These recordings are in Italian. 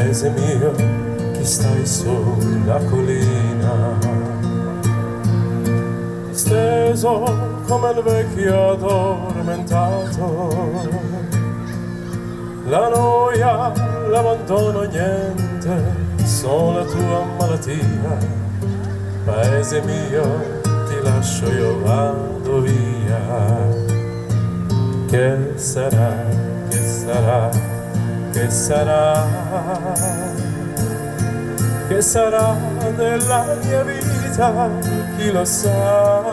paese mio che stai sulla collina, steso come il vecchio addormentato, la noia, l'abbandono, niente, solo la tua malattia. Paese mio, ti lascio, io vado via. Che sarà, che sarà, che sarà, che sarà della mia vita, chi lo sa.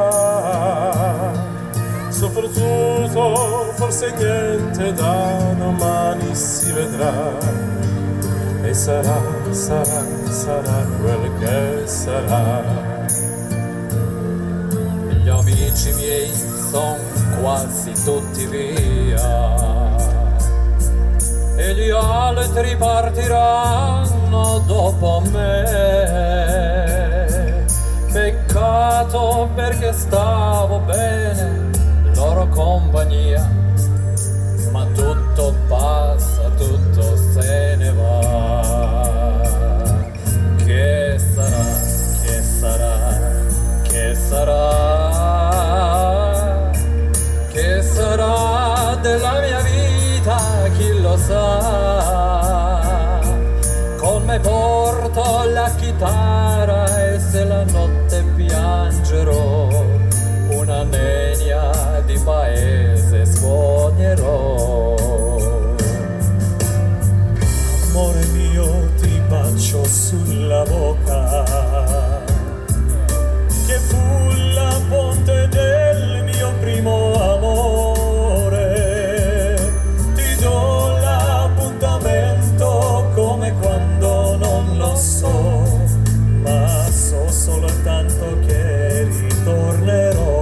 Soprattutto forse niente, da domani si vedrà, e sarà, sarà, sarà quel che sarà. Gli amici miei son quasi tutti via e gli altri partiranno dopo me. Peccato, perché stavo bene, loro compagnia, ma tutto passa, tutto se ne va. Che sarà, che sarà, che sarà, che sarà della mia vita, chi lo sa. Con me porto la chitarra e se la notte piangerò, una nenia di paese suonerò. Amore mio, ti bacio sulla bocca, che fu la fonte del mio primo amore. Ti do l'appuntamento come quando non lo so, ma so soltanto che ritornerò.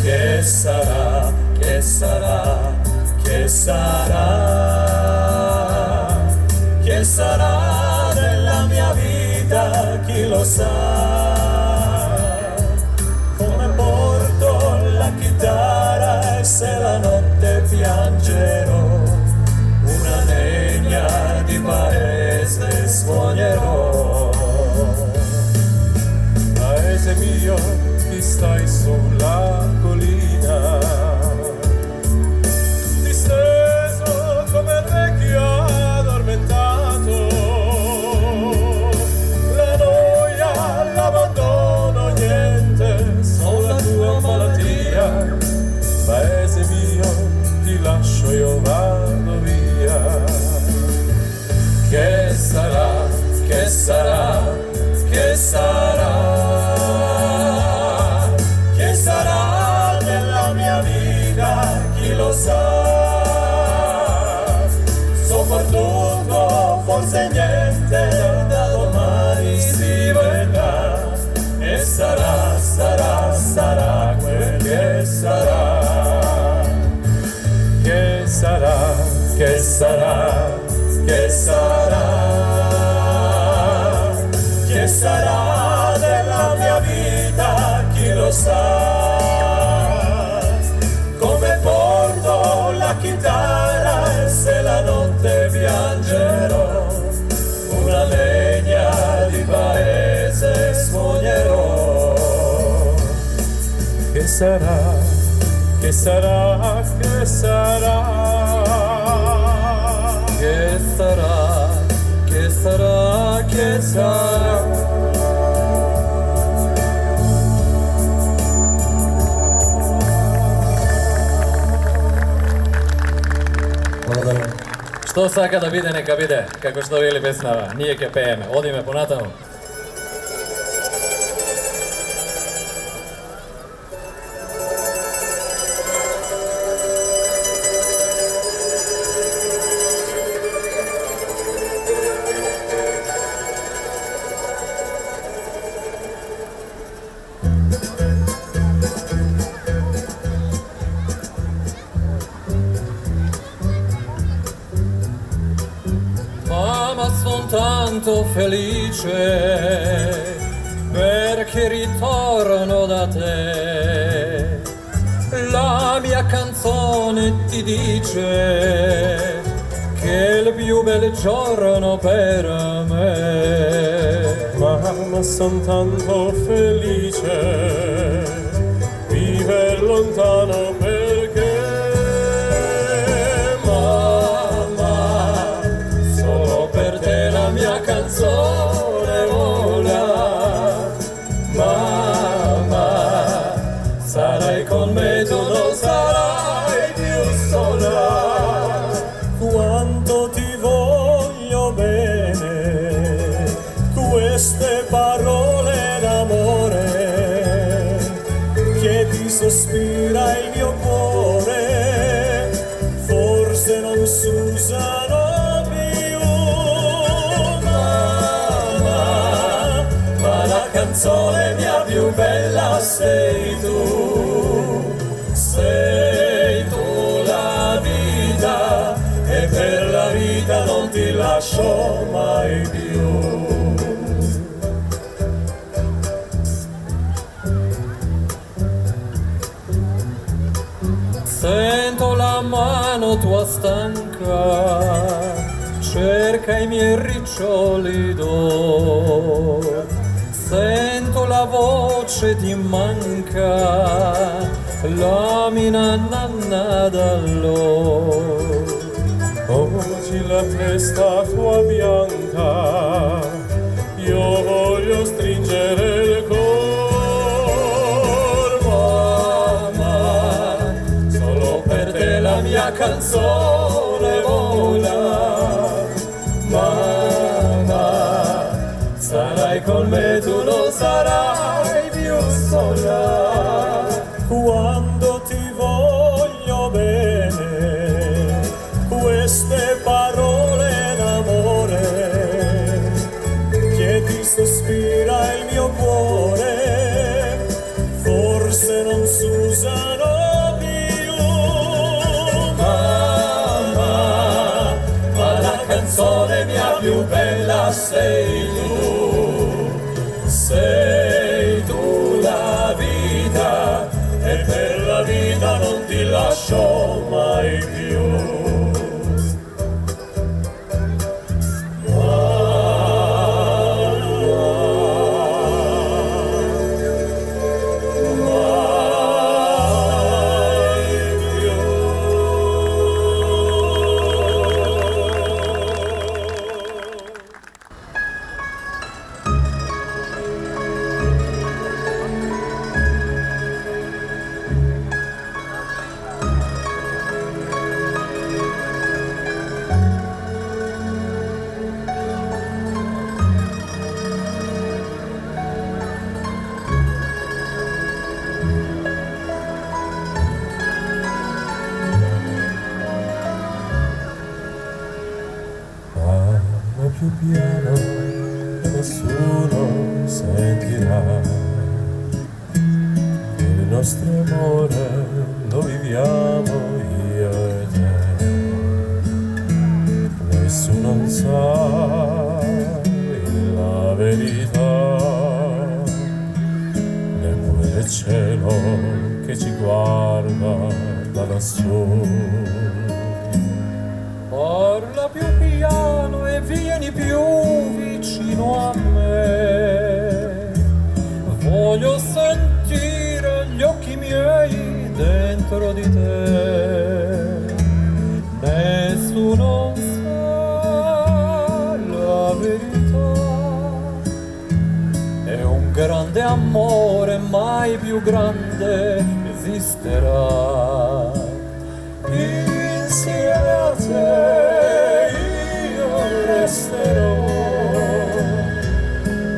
Che sarà, che sarà, che sarà, che sarà della mia vita, chi lo sa. Come porto la chitarra e se la notte piangerò, una legna di paese suonerò. Paese mio, chi stai sulla collina, disteso come il vecchio addormentato, la noia, l'abbandono, niente, solo la tua malattia. Paese mio, ti lascio, io vado via. Che sarà, che sarà, che sarà, che sarà della mia vita, chi lo sa. Soprattutto forse niente, da domani si vedrà, e sarà, sarà, sarà quel che sarà. Che sarà, Che sarà, che sarà, che sarà della mia vita, chi lo sa. Come porto la chitarra e se la notte piangerò, una legna di paese suonerò. che sarà, che sarà, che sarà. Che sarà, che sarà, che sarà. Što sada da vide, neka vide, kako što vili pesnava, nije ke peme, odime ponatamo. Tanto felice perché ritorno da te. La mia canzone ti dice che è il più bel giorno per me. Mamma, son tanto felice, vive lontano perché Mamma, solo per te la mia canzone vola. Mamma, sarai con me, tu non sarai più sola. Quanto ti voglio bene, queste parole d'amore che ti sospira il mio cuore, forse non s'usano più. Mamma, ma la canzone mia più bella sei tu la vita, e per la vita non ti lascio mai più. Sento la mano tua stanca, cerca i miei riccioli d'oro. Sento la voce ti manca, la mia nanna d'allora. oggi la testa tua bianca, io voglio stringere il cor. Mamma, solo per te la mia canzone vola. Mamma, sarai con me, tu non sarai più sola. Quando ti voglio bene, queste parole d'amore che ti sospira il mio cuore, forse non s'usano più. Mamma, ma la canzone mia più bella sei tu la vita, E per la vita non ti lascio mai più. Parlo più piano che nessuno sentirà, il nostro amore lo viviamo io e te. Nessuno sa la verità, neppure il cielo che ci guarda da lassù. Parla più piano e vieni più vicino a me. Voglio sentire gli occhi miei dentro di te. Nessuno sa la verità. È un grande amore, mai più grande esisterà. Insieme a te io resterò,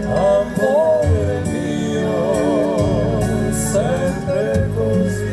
amore mio, sempre così.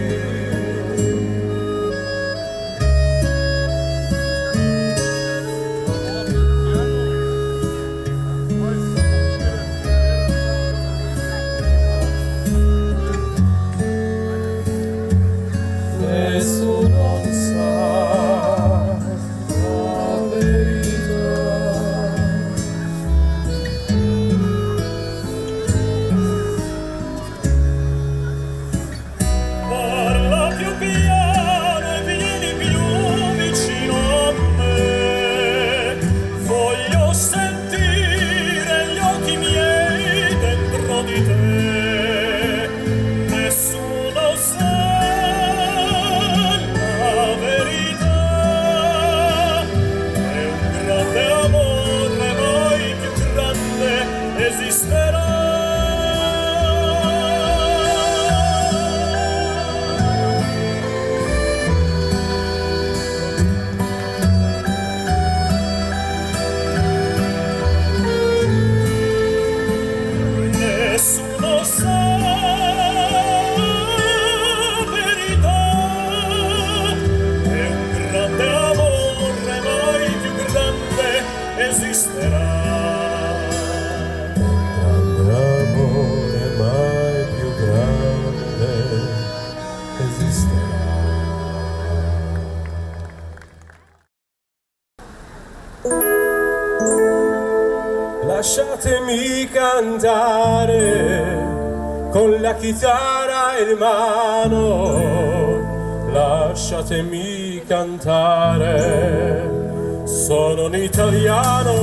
Lasciatemi cantare con la chitarra in mano, lasciatemi cantare, sono un italiano.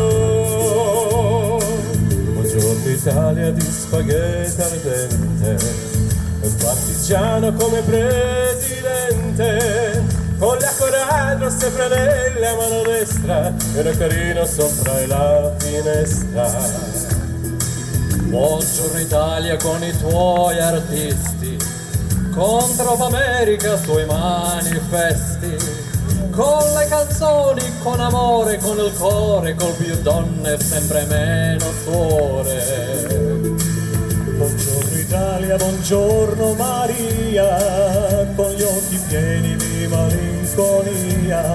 Buongiorno Italia di spaghetti ardente, un partigiano come presidente, con la coraggio sempre nella mano destra e un carino sopra la finestra. Buongiorno Italia con i tuoi artisti, contro l'America sui manifesti, con le canzoni, con amore, con il cuore, col più donne sempre meno suore. Buongiorno Italia, buongiorno Maria, con gli occhi pieni di malinconia.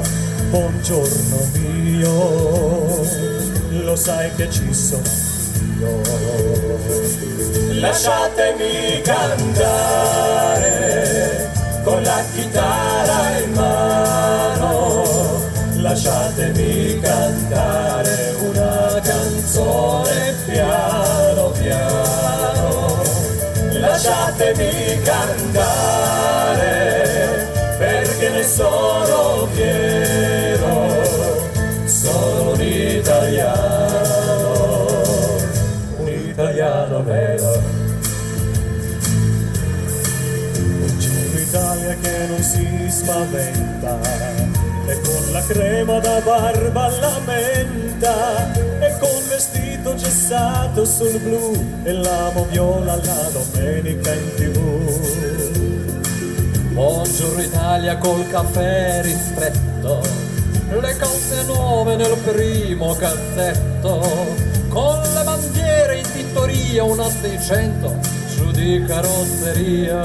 Buongiorno mio, lo sai che ci sono io. Lasciatemi cantare con la chitarra in mano, lasciatemi cantare una canzone piano piano, lasciatemi cantare perché ne sono fiero, sono un italiano vero. Buongiorno Italia che non si spaventa, e con la crema da barba alla menta, e col vestito gessato sul blu, e l'amo viola la domenica in TV. Buongiorno Italia col caffè ristretto, le cose nuove nel primo cassetto, con le bandiere in tintoria, una 600 giù di carrozzeria.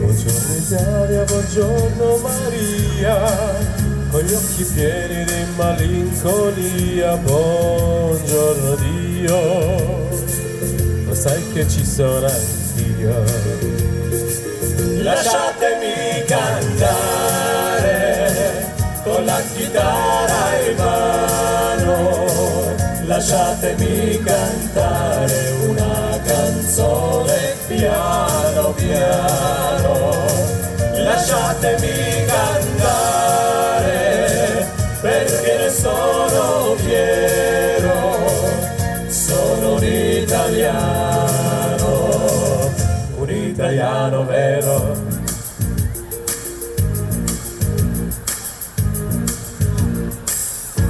Buongiorno Italia, buongiorno Maria, con gli occhi pieni di malinconia. Buongiorno Dio, lo sai che ci sono anch'io. Lasciatemi cantare con la chitarra in mano, lasciatemi cantare una canzone piano piano, lasciatemi cantare perché ne sono fiero, sono un italiano vero.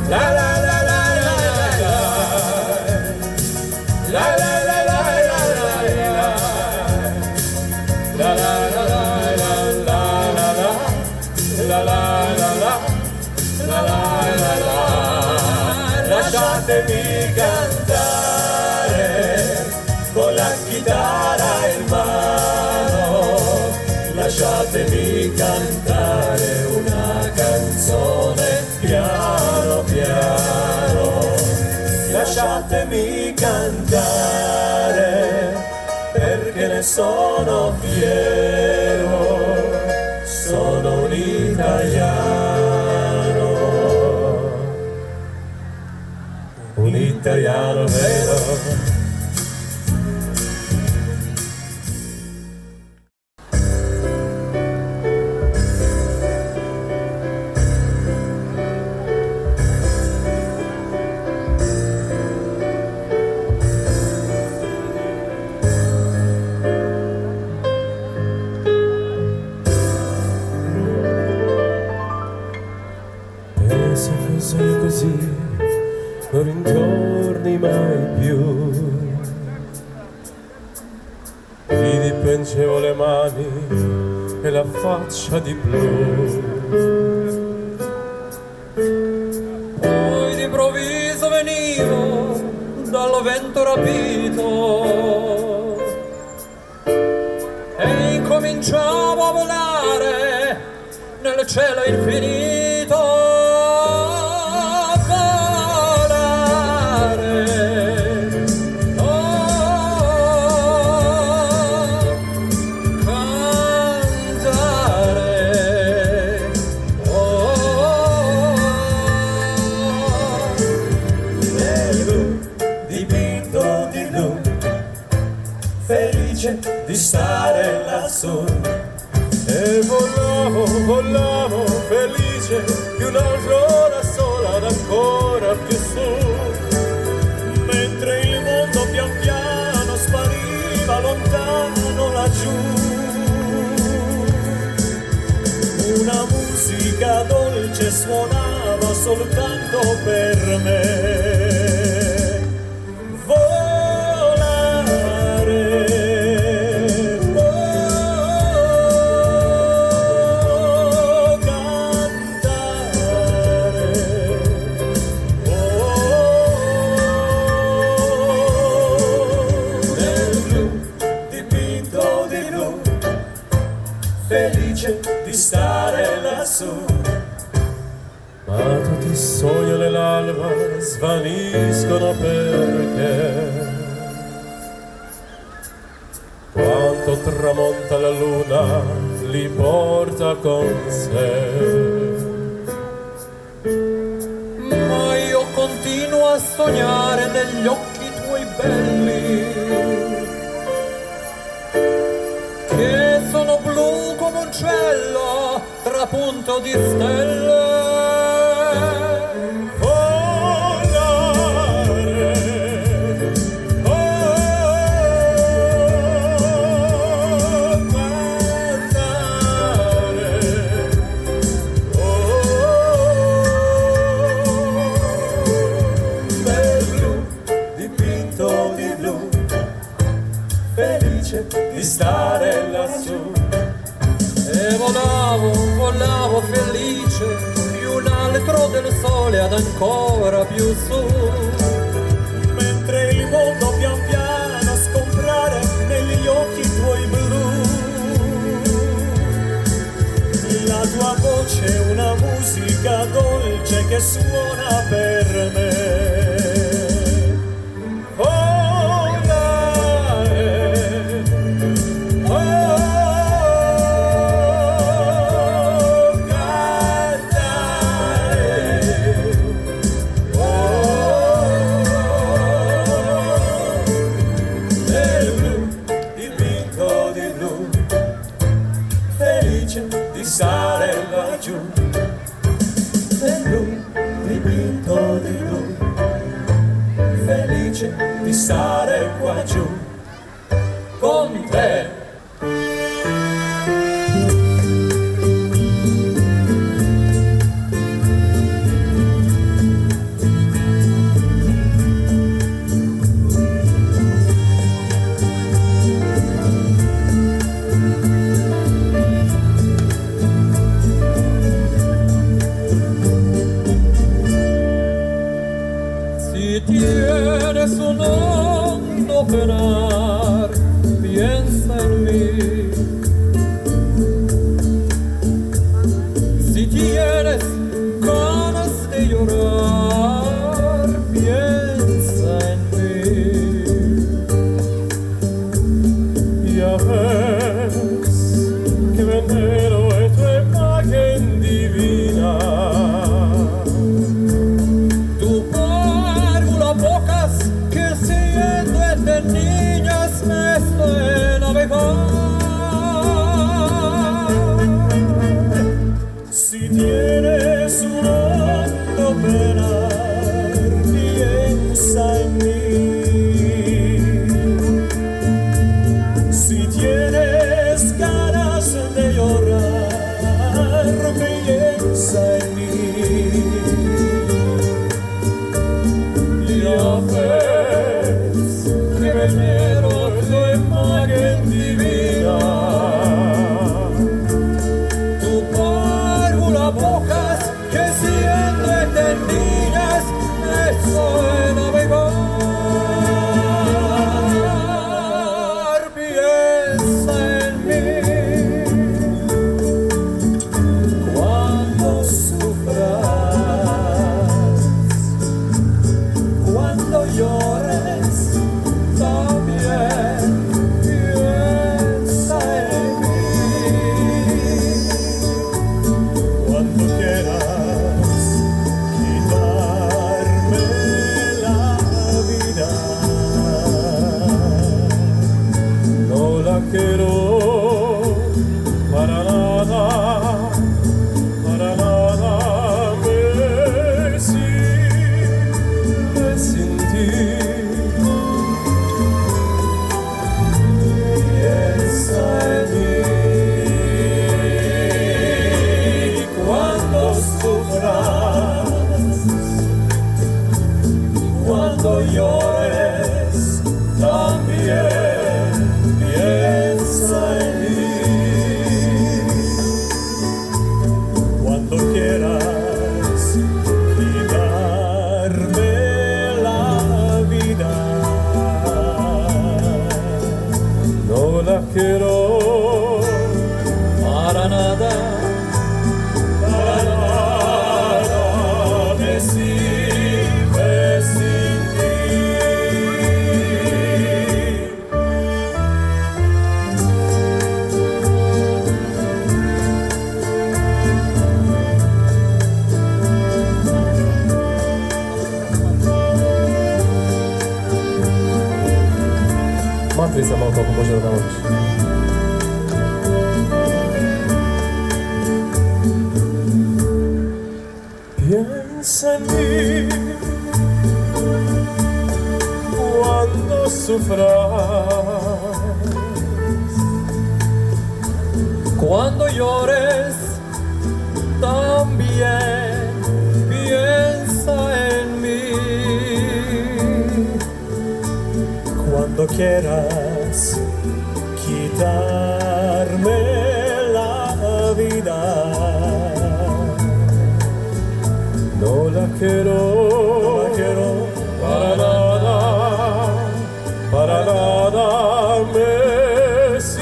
La la la la la la la la la la la la la. Lasciatemi cantare con la chitarra in mano, lasciatemi cantare una canzone piano piano, lasciatemi cantare perché ne sono fiero, sono un italiano vero. Se fosse così, non ritorni mai più. Gli dipingevo le mani e la faccia di blu. Poi d'improvviso venivo dal vento rapito e incominciavo a volare nel cielo infinito. di stare lassù. E volavo, volavo felice di un'altra ora sola ed ancora più su, mentre il mondo pian piano spariva lontano laggiù. Una musica dolce suonava soltanto per me. Felice di stare lassù. Ma tutti i sogni nell'alba svaniscono perché quando tramonta la luna li porta con sé. Ma io continuo a sognare negli occhi tuoi belli, che sono blu come un cielo trapunto di stelle. Felice di stare lassù. E volavo, volavo felice di un altro del sole ad ancora più su, mentre il mondo pian piano scomparre negli occhi tuoi blu. La tua voce è una musica dolce che suona per me. Di stare laggiù, nel blu dipinto di blu, felice di stare qua giù con te. Si tienes un hondo penar, piensa en mí. Si tienes ganas de llorar, piensa en mí. Ya ves que venero es tu imagen divina. Que siendo de niñas me estoy navegando. Si tienes un hondo penar, piensa en mí. Si tienes ganas de llorar, piensa en mí. Ya ves que venero es tu imagen divina. Tu párvula bocas que siendo de niñas me estoy navegar. Piensa en mí cuando sufras. poco como jogamos. Piensa en mí cuando sufras, Cuando llores, también piensa en mí. Cuando quieras quitarme la vida, no la quiero para nada me sí.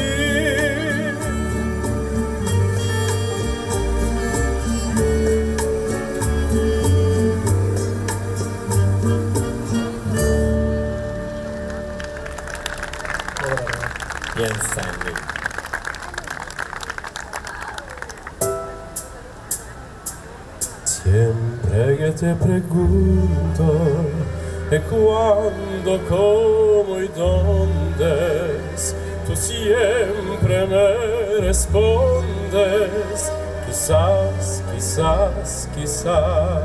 Piensa en mí. Siempre que te pregunto de cuándo, cómo y dónde, tú siempre me respondes, quizás, quizás, quizás.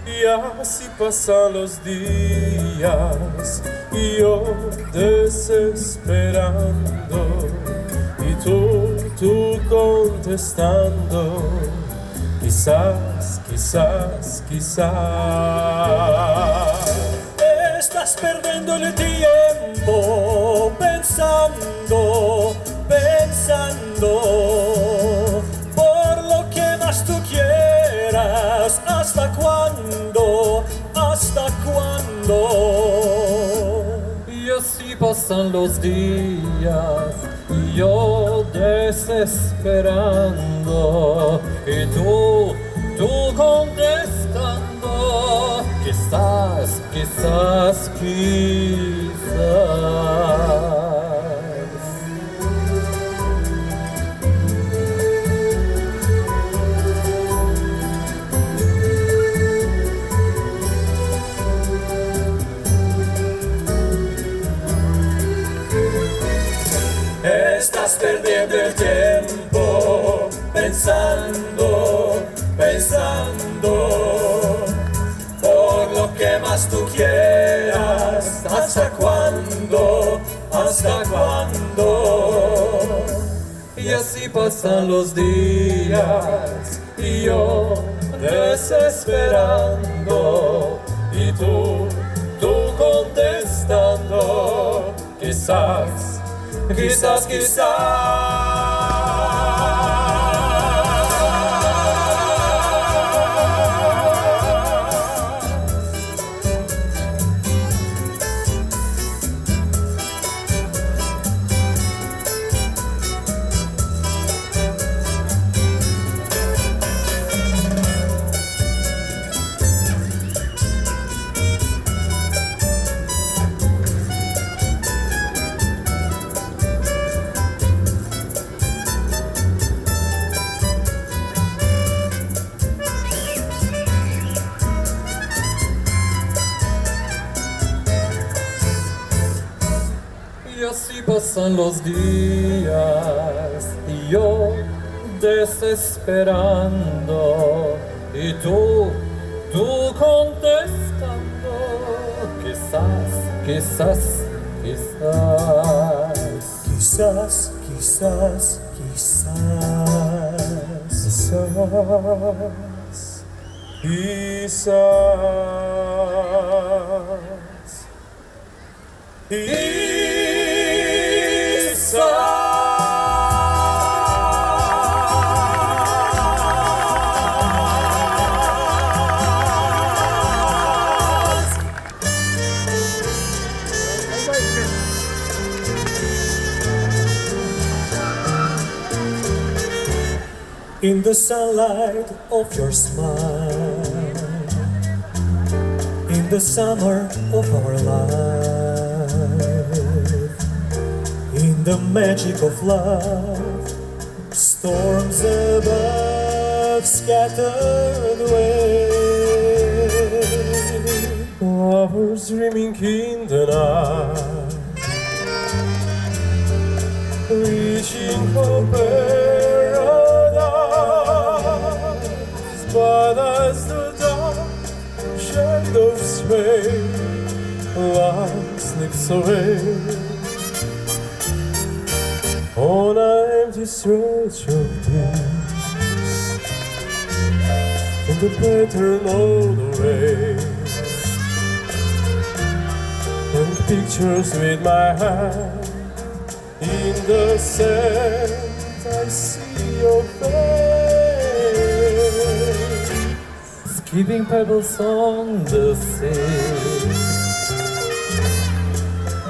Y así pasan los días y yo desesperando y tú contestando, quizás, quizás, quizás. estás perdiendo el tiempo pensando, pensando por lo que más tú quieras. ¿Hasta cuándo? ¿Hasta cuándo? Y así pasan los días y yo desesperando y tú contestando, quizás, quizás, quizás. Estás perdiendo el tiempo pensando, pensando por lo que más tú quieras. ¿Hasta cuándo? ¿Hasta cuándo? Y así pasan los días y yo desesperando y tú contestando, quizás, quizás, Y así pasan los días y yo desesperando y tú contestando, quizás, quizás, quizás. Quizás, quizás, quizás. Quizás, in the sunlight of your smile, in the summer of our life, in the magic of love, storms above scattered away. lovers dreaming in the night, reaching for paradise. But as the dark shadows fade, light slips away on an empty stretch of peace, in the pattern of the rain, and pictures with my hand in the sand. I see your face, Skipping pebbles on the sea,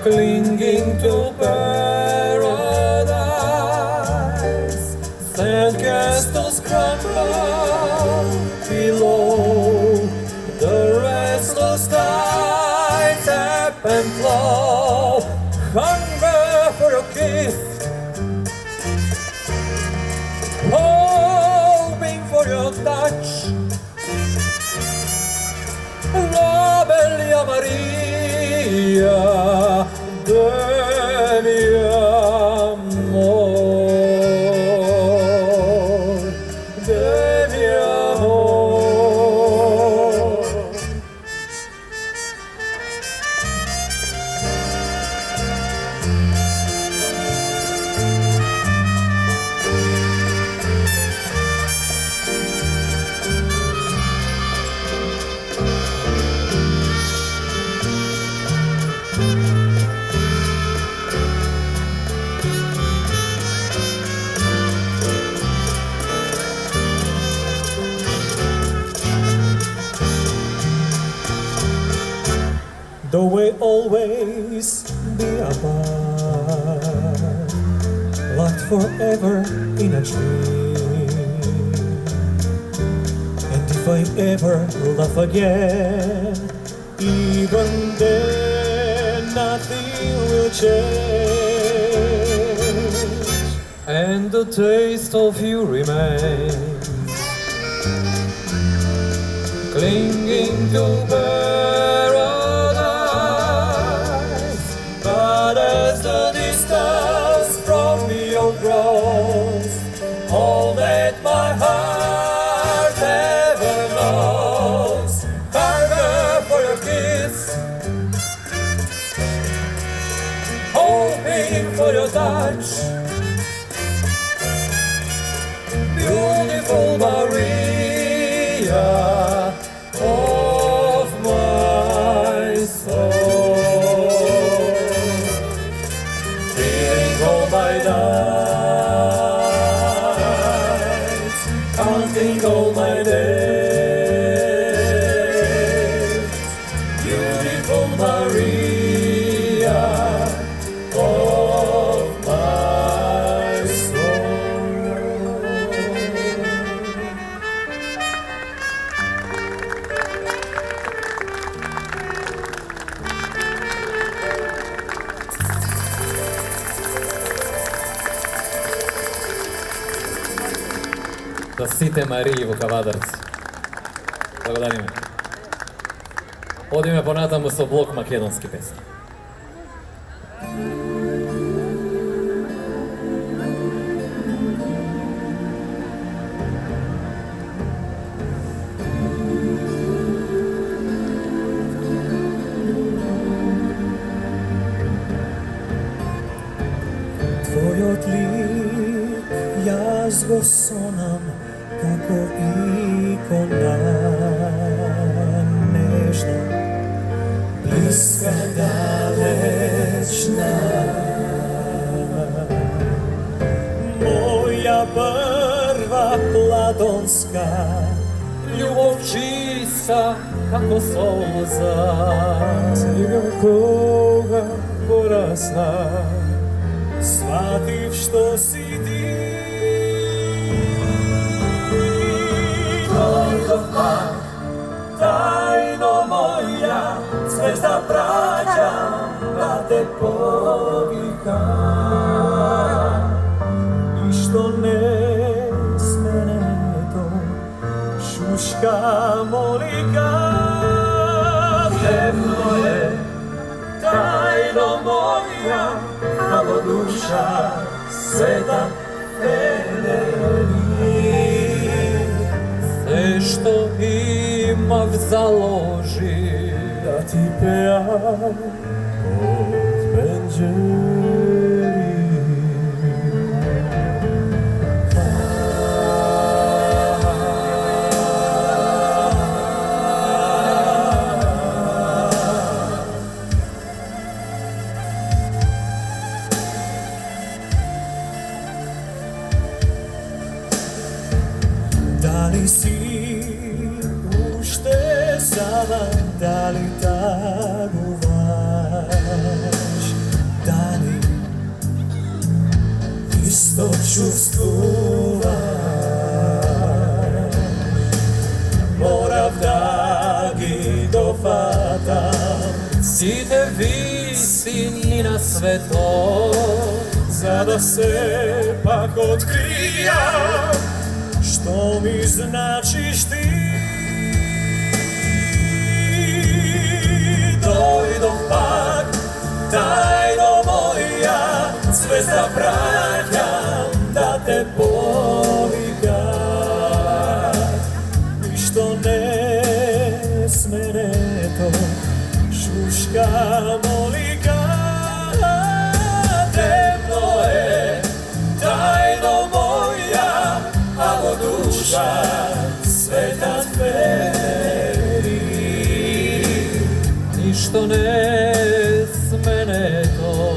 clinging to paradise. Sand castles crumble below, the restless tides ebb and flow. Hunger for a kiss, hoping for your touch. La bella Maria de mi amor, de mi amor. Though we always be apart, locked forever in a dream. And if I ever laugh again, even then nothing will change. And the taste of you remains, clinging to paradise. But as the distance from you grows, all that my heart ever knows, hunger for your kiss, hoping for your touch. Beautiful Maria of my soul, feeling all my nights, counting all my days. Beautiful Maria of my soul. Да сите Марии во Кавадарци. Благодариме. Одиме понатаму со блок македонски песни. Tvoj odlik jaz go sonam kako ikona nežna, bliska dalečna. Moja prva platonska Љубов чиста како солза. Сега кога порасна, shvatив što si ti. Koliko tajno moja, zvezda praćam da te povikam. I što ne smene to šuška molika. Temno je, tajno moja, malo duša sveta Sve što imam založi da ti pevam od penđeri. Da li si uštesala, da li taguvaš, da li isto čustvuvaš? Morav da gi dofatam, Si te visini na sve to za da se pak otkrijam što mi značiš ti. Dojdo pak, tajno moja, zvezda praćam da te povigat. Ništo ne smene to, šuška molika. Temno je, tajno moja, alo duša sveta tveri. Ništo ne smene to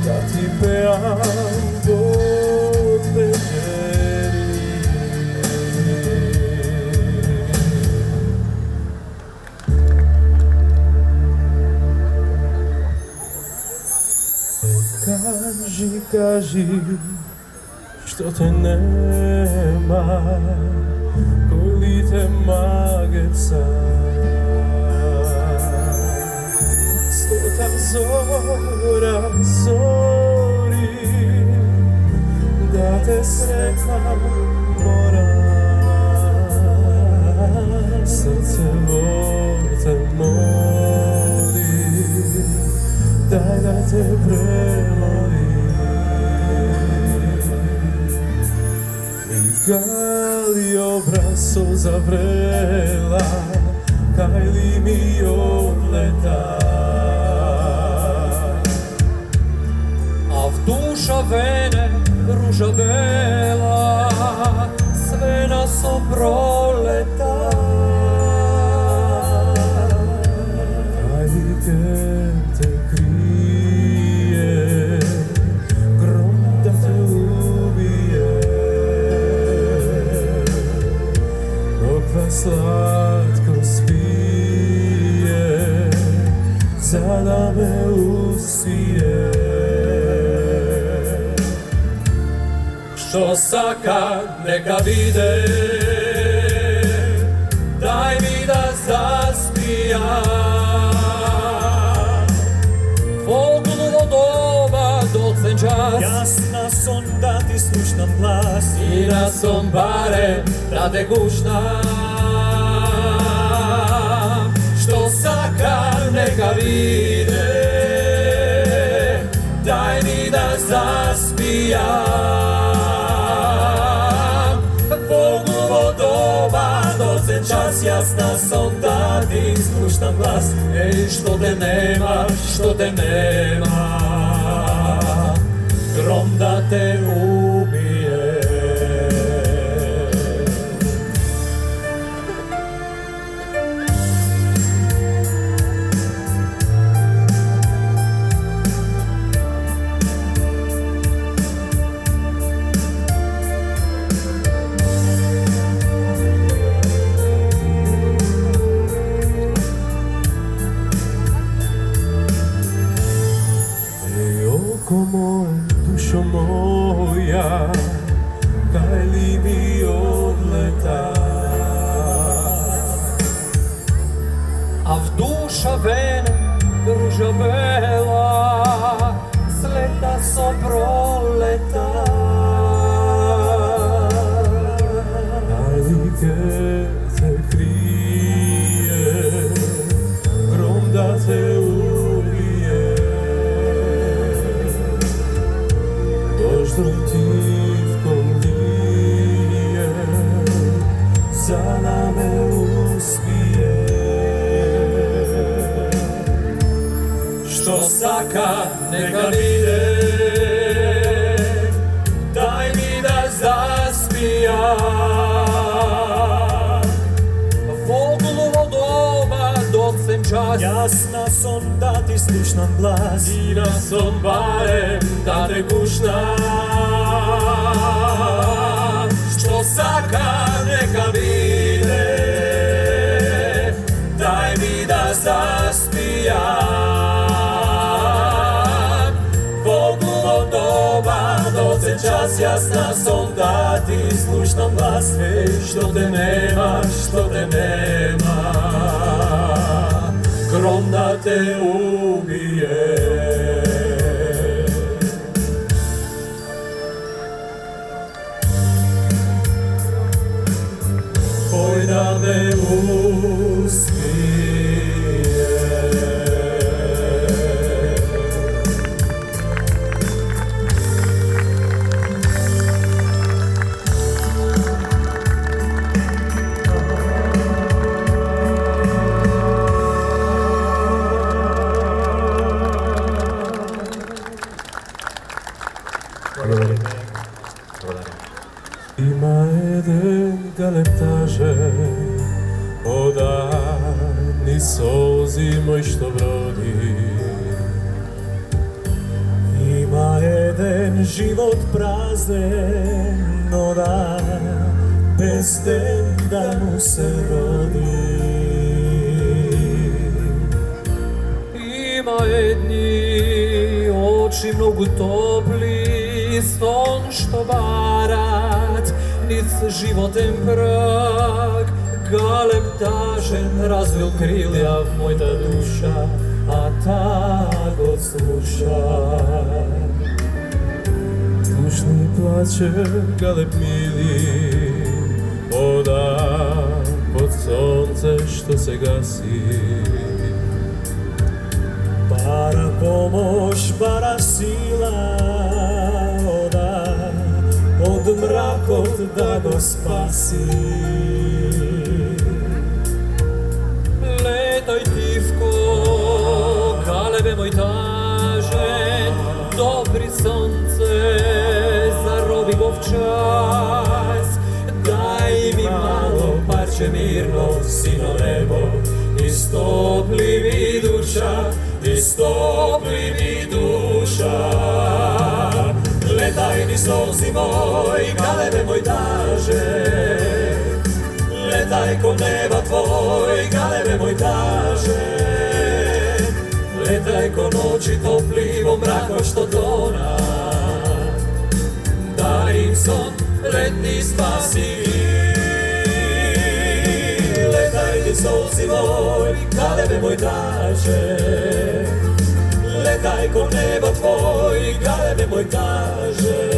Da ti pevam od penđeri. Kaži, kaži, što te nema, koji li te mageca. Stota zora zori, da te sretam moram. Srce te moli, daj da te premoli. Gali obraz zavrela, kaj li mi odleta. A v duša vene ruža bela sve nas oproleta. Kaj li te krije, grom da te ubije. Dok vas slatko spije, zada me usije. Što saka neka vide, daj mi da zaspijam. Fogluvo doba docen čas, Jasna son da ti slušam glas, i na son bare da te guštam. Što saka neka vide, daj mi da zaspijam. Fogluvo doba docen čas, jasna son da ti slušam glas. Ej, što te nema, grom da te ubije. Oko moj, dušo moja, kaj li mi odleta. A v duša vene ruža bela, sleta co proleta. Daj mi kad te krije, grom da te ubije. Doždom divkom lije, za name uspije. Što saka neka vide, daj mi da zaspija. Voglovo doba docem čas, Jasna son da ti slušam glas, I da sam barem da te kušnam. što saka neka vide, daj mi da zaspija. Voglovo doba docem čas, jasna son da ti slušam glas. Što te nema, grom da te ubije. Oj da me uspije. Ima jeden galeptarze, odani solzi moj što brodi. ima jeden život prazden, no da bez den da mu se rodi. Ima jedni oči mnogo topli, son što barat, nic životem prag. Galeptažen razvil krilja moj ta duša, a ta god sluša. Slušni plaće galep mili, oda pod sonce što se gasi. Para pomoć, para sila, oda od mrakot da go spasi. Letaj tivko, galebe moj tažen, dobri sonce, zarobi gov čas. Daj mi malo parče mirno, sino nebo, istopli mi duša, istopli mi duša. Letaj ni solzi moj, galebe moj tažen, letaj ko neba tvoj, galebe moj taže. Letaj ko noći toplivo mrako što tona, daj im son, letni spasi. Letaj ni solzi moj, galebe moj taže. Letaj ko neba tvoj, galebe moj taže.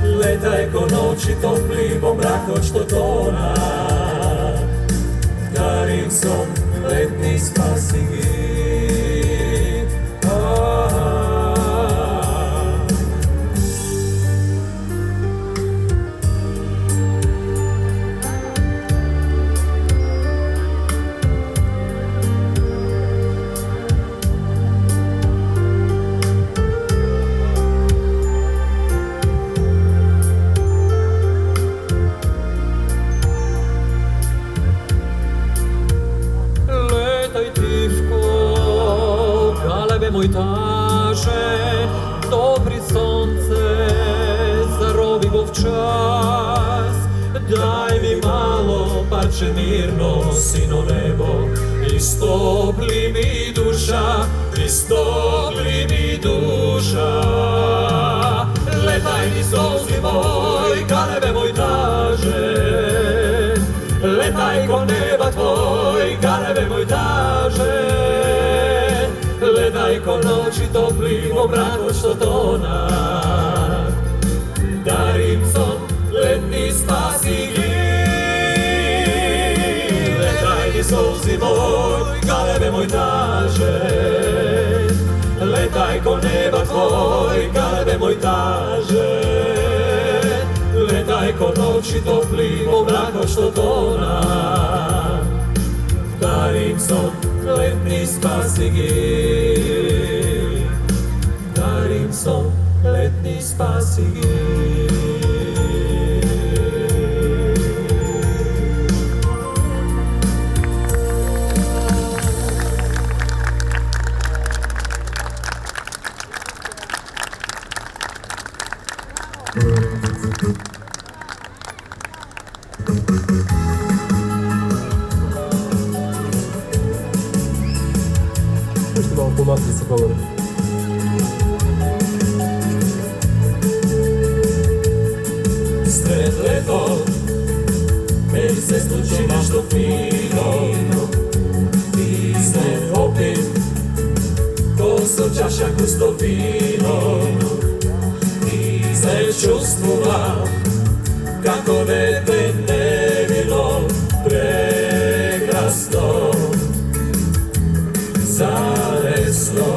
Letaj ko noći toplivo mrako što tona, darim son, letni spasi. Moj taže, dobri sonce, zarobi gov čas. Daj mi malo, parče mirno, sino nebo, istopli mi duša, istopli mi duša. Letaj mi solzi moj, galebe moj taže. Letaj ko neba tvoj, galebe moj taže. Letaj ko noći toplivo mrako što neba tvoj, kada moj kaže letaj ko noći toplim obrakom što tona. Darim son, letni spasi gi. Darim son, letni spasi gi. Možete malo pomakli se govori. Sred leto, meni se sluči nešto fino. Ti se opim, ko sam čaša gusto vino. Ti se čustvuvam, kako dete nevino, prekrasno, zaresno.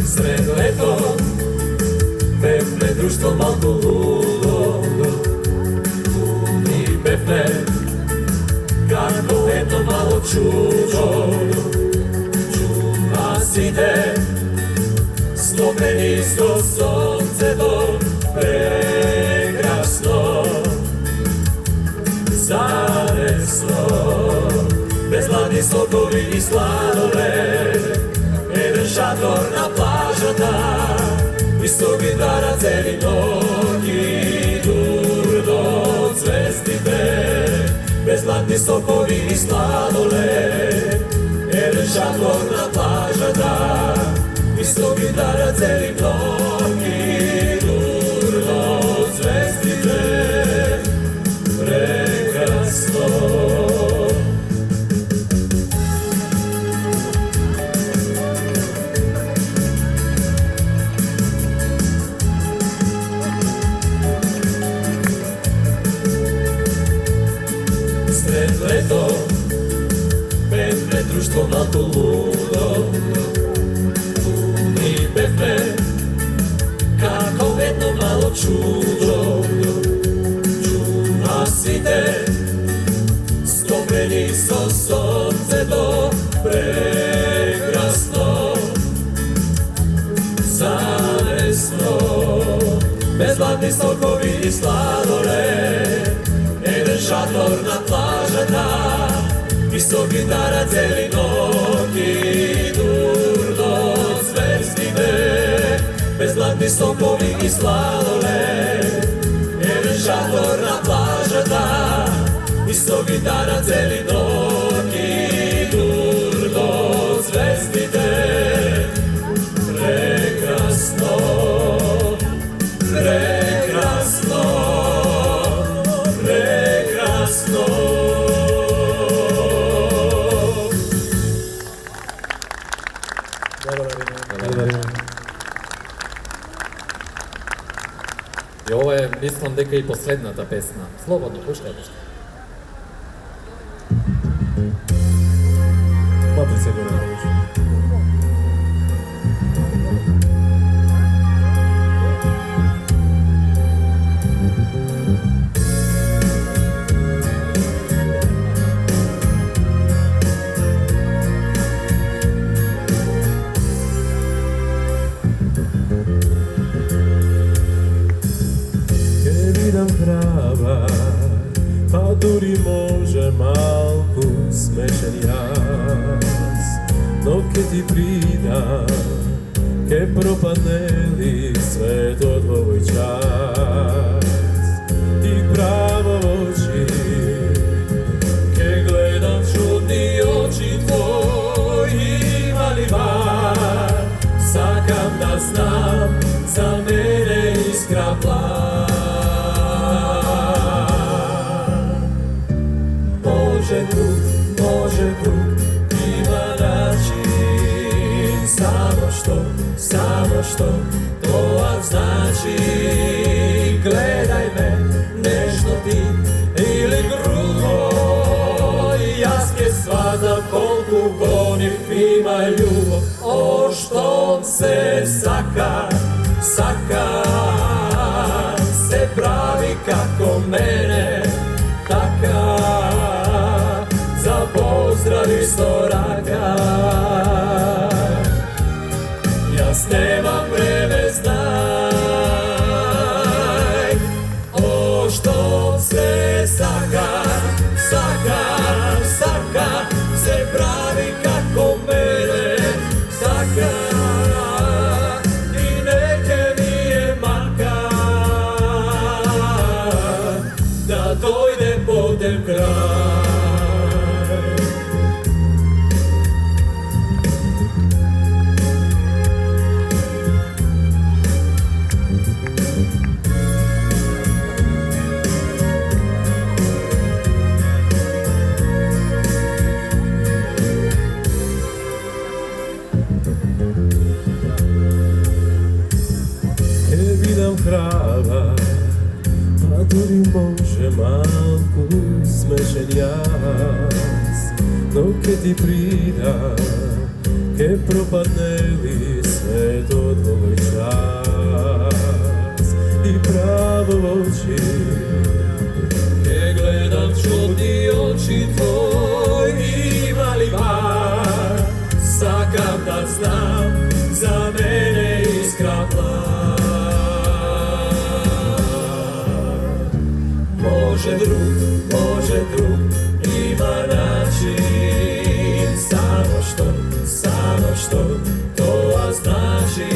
Sred leto, pevne društvo malko ludo, i pevne, kako jedno malo čudo. Čuva si te, stopenisto sonce do prekrasno, zaresno. Bezladni sokovi i sladoled, jedan šator na plažata, isto gitara celi nogi, durdo od zvezdite. Bezladni sokovi i sladoled, jedan šator na plažata, isto gitara celi nogi, durdo od zvezdite. Prekrasno. Leto, pevne društvo malko ludo, i pevne, kako jedno malo čudo. Čuva si te, stopenisto sonce do prekrasno, zaresno. Bezladni sokovi i sladoled, jedan šator na plažata, isto gitara celi nogi, durdo od zvezdine. Bezladni sokovi i sladoled, jedan šator na plažata, isto gitara celi nogi, durdo od zvezdine. Prekrasno, prekrasno, prekrasno. I ovo je, mislim, дека i posledna ta pesma. Slobodno, puštaj nešto. Matrice gore. Prava, pa duri može malku smešen jas, no ke ti prida, ke propadne li sve to tvoj čas. I pravo oči, ke gledam čudni oči tvoji, mali bar, sakam da znam za mene iskra plan. Može drug, ima način, samo što to vam znači. Gledaj me, nešto ti ili grubo, jaske svadam kolku vonim ima ljubav. O što se saka, saka, se pravi kako mene, taka, za pozdrav isto raka. Jas nemam vreme, znaj, o što se saka, saka, saka, se pravi kako mene, taka, i neke mi je maka, da dojde potem kraj. Krava, pa tudi može malku smešen jas, no ke ti prida, ke propadne li sve to tvoj čas i pravo oči, ke gledam čudni oči tvoj, ima li bar, sakam da znam za mene iskra plan. Može drug, ima način, samo što to znači.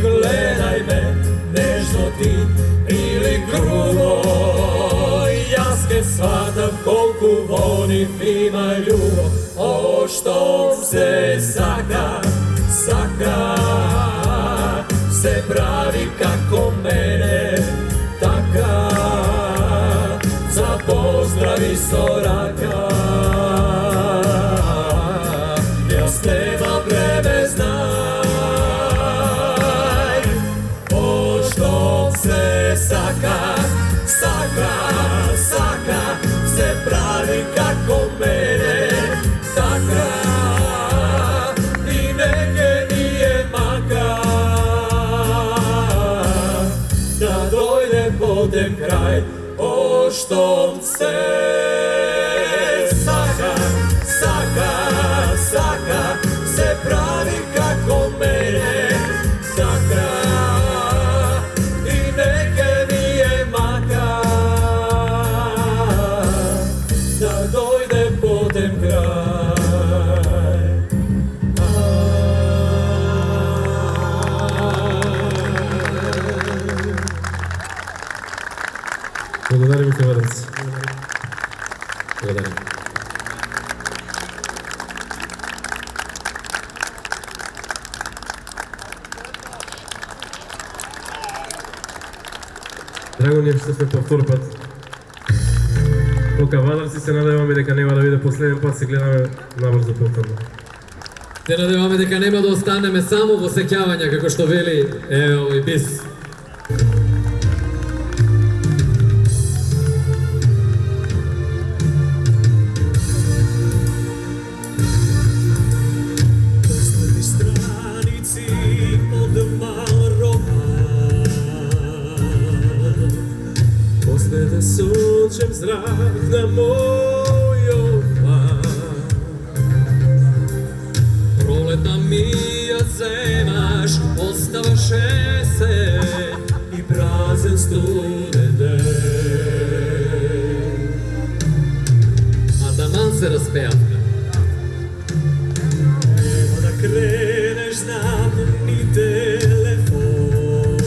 Gledaj me, nežno ti ili grubo, jaske shvatam kolku volim, ima ljubav. O što se saka, saka, se pravi kako mene, taka, za pozdrav isto raka. Jas nema vreme, znaj, o što se saka, saka, saka, se pravi kako mene, taka, i neke mi je maka, da dojde potem kraj. O što se saka, saka, saka, se pravi kako mene, taka, i neke mi je maka, da dojde potem kraj. Благодарим, Хвалец. Благодарим. Драго ни е што сме повтор пат. По кавадарци се надеваме дека нема да биде последен пат, се гледаме набрзо повторно. Се надеваме дека нема да останеме само во сеќавања, како што вели овој бис. Да сончем зрак на мојот план. Пролетна ми ја земаш, оставаше се И празен студен ден. а таман се распеавме. Нема да кренеш, знам, ни телефон.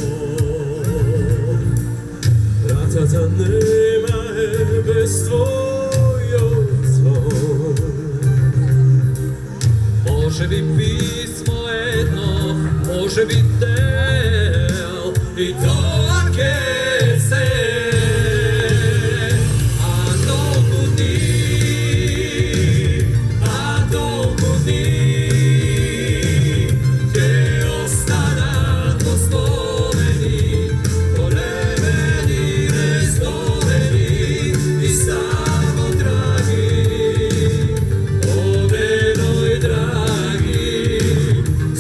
Вратата нема е без твојот звон. Може би писмо едно, може би дел, и тоа ке се.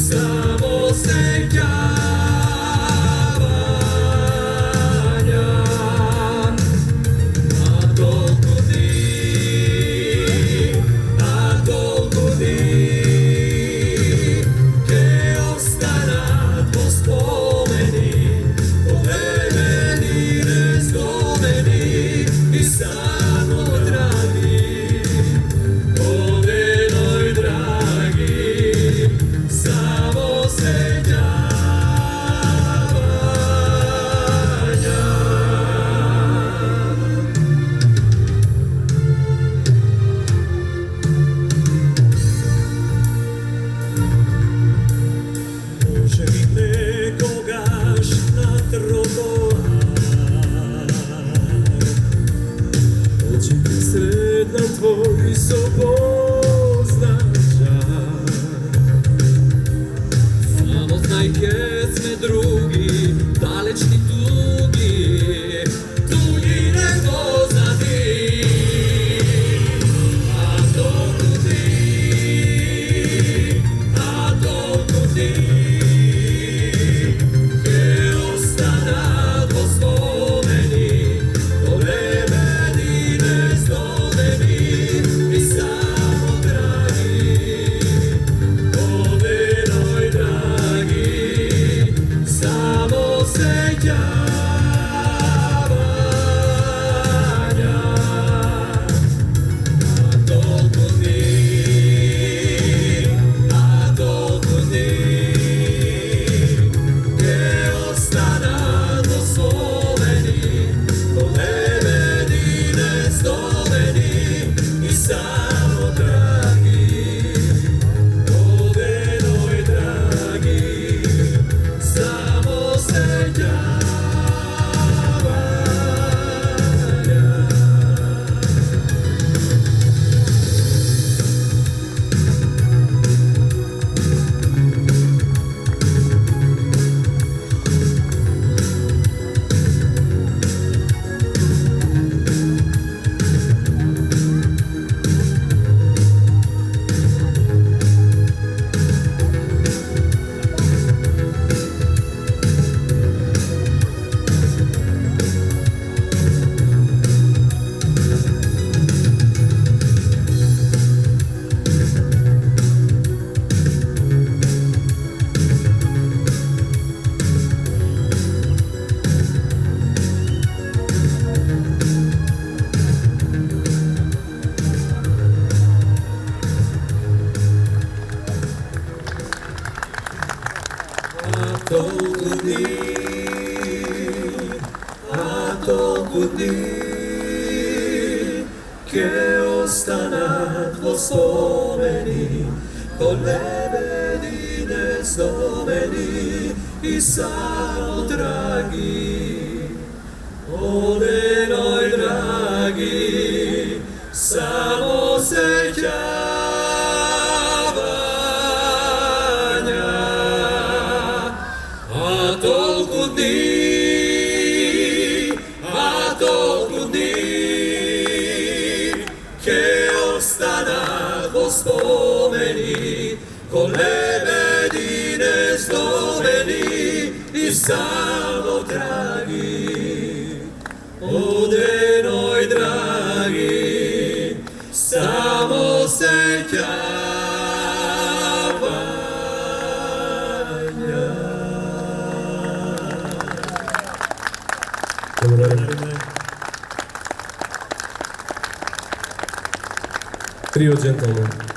Samo se toliko dni che ostanat vo spomeni con lebedine znameni i samo dragi, odenoj dragi, samo sećavanja, a toliko dni che ostanat vo spomeni con lebedine znameni i samo dragi, odenoj dragi, samo sećavanja. Trio Gentleman.